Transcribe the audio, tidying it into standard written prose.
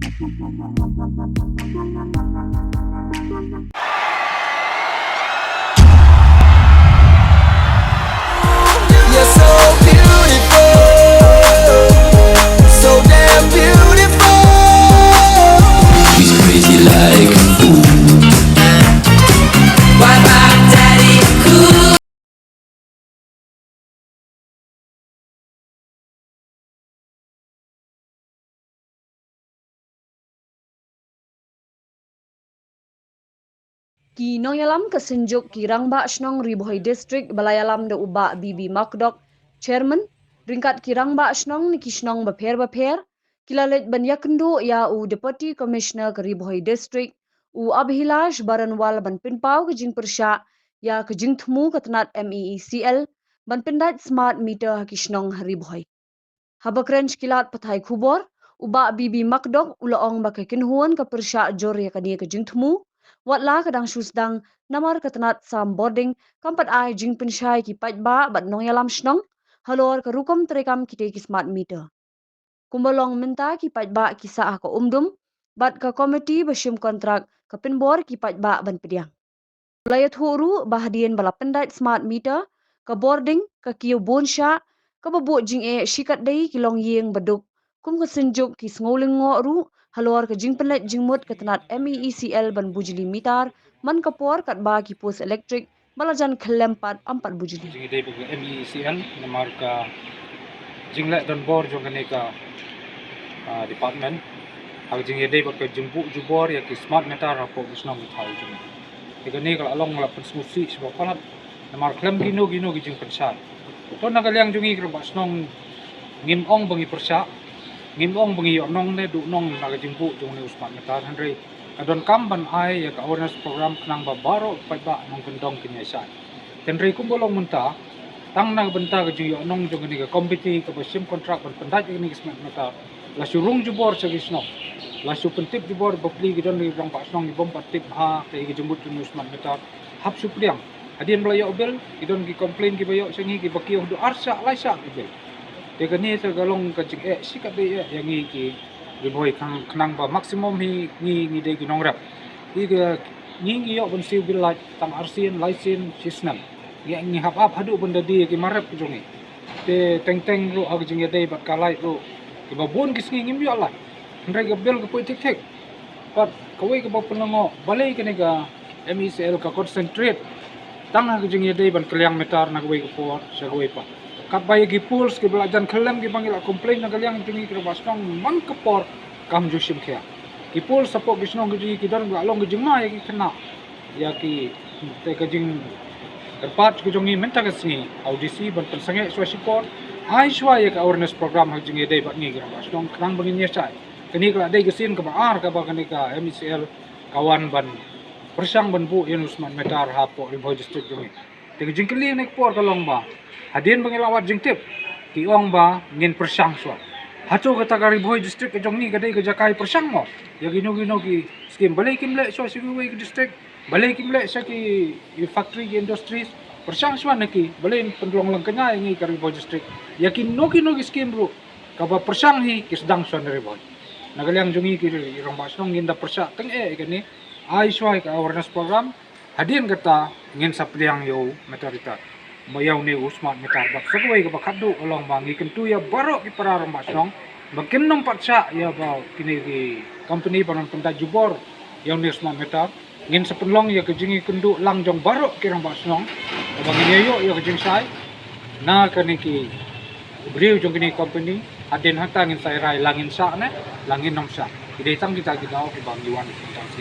You're so beautiful, so damn beautiful. He's crazy like a fool. Why my daddy cool? Ki noyalam kesenjuk ki rangba shnong ribohoi district balayalam de uba bibi makdok chairman ringkat ki rangba shnong ni ki shnong baper kilalet ban yakendo ya u deputy commissioner ke ribohoi district u abhilash baranwal ban pinpau ke jing persya ya ke jing thmu katnat MEECL ban pindat smart meter ki shnong ribohoi habakrench kilat pathai khubor uba bibi makdok ulaong bakakin huan ke persya jor ya kani ke jing thmu watla kadang susdang namar katanat sam boarding kampat ai jing pensyai ki pajba bat nong yalam shnong halor ke rukom terekam kite ki smart meter kumbalong minta ki pajba ki saah ko umdum bat ke komiti besyum kontrak ke pinbor ki pajba ban pediang layat huru bahdien bala pendait smart meter ke boarding ke kiu bonsha ke babuk jing e shikat dei ki long yeng beduk kum ke senjuk ki sngoling ngo ru halor ke jing penlet jing mut ke tenat MEECL ban bujili mitar man kapor kat ba ki pos elektrik balajan kelempat 4 bujili jing idai bagi MEECL namar ka jinglet dan bor jong kene ka department hak jing idai bagi jumbu jubor ya ki smart meter rapo bisnong thau jing ikani kala along la pensmusi sebab kalat namar klem gino gi jing pensat to nagaliang jungi kro basnong ngim ong bangi persa ngim ong bangi nong ne du nong naga jingbu jong ne smart meter handre adon kamban ai ya ka awareness program kenang ba baro pa nong kendong kinyasa tenri kumbolong munta tang nang benta ke jing nong jong ni ka kompeti ka basim kontrak ban pendaj ni smart meter la surung jubor sagisno la su pentip jubor bapli gidon ni rang pasnong ni bom patip ha ke gi jembut ni smart meter hap supriang adien belayo bel gidon gi complain gi bayo sengi gi bakio du arsa laisa gi bel de gani sa galong ka jing sikat de yang gi riboy kanang ba maximum ni de gi nongrap gi gi yo ban siu bil tam arsin laisin sisnam gi hap hadu benda di gi marap jongi te teng ru ag jing de bat kalai ru gi babon gi sngi ngim yo la ndai ga bel ga poi tek pat kawai ga bapenango balai kene ga MEECL ka concentrate tang ha jing de ban kaliang metar na gawai ga por sa gawai pa kat bay gi puls gi belajan kelem gi panggil complain na kaliang jungi kro basnong man ka por kam jusim khia ki puls sapo gi snong gi ki don ga long gi jingma ya gi kena ya ki te ka jing terpat gi jungi menta ga sini audisi ban pensange so support ai shwa ya ka awareness program ha jing de bat ni gi basnong krang bangin ya sai kini kala de gesin ka baar ka ba kani ka MEECL kawan ban persang ban bu yan usman metar ha po riboy district jungi te jing kili nek por ka long ba hadien bangilawat jing tip ki ong ba ngin persang so hacho kata ka riboy district ka jong ni ka dei ka jakai persang mo ya gino ki skim balai kimle so siwi district balai kimle sa ki factory industries persang so na ki balai pendulong lang kanya ngi ka riboy district ya ki no ki skim ru ka ba persang hi kisdang so na riboy nagaliang jungi ki rong basnong ngin da persa teng kani ai swai ka awareness program hadien kata ngin sapriang yo metarita bayaw ni usman metar bak sagway ka bakadu along bangi kentu ya baro ki para rong basnong bakin nom patsa ya ba kini ki company panon penta jubor yang ni usman metar ngin sapenlong ya kejingi kendu lang jong baro ki rong basnong bangi yo ya kejing sai na kani ki beriu jong kini company adin hata ngin sai rai langin sa ne langin nom sa ide tang kita ki daw ki bangiwan tang si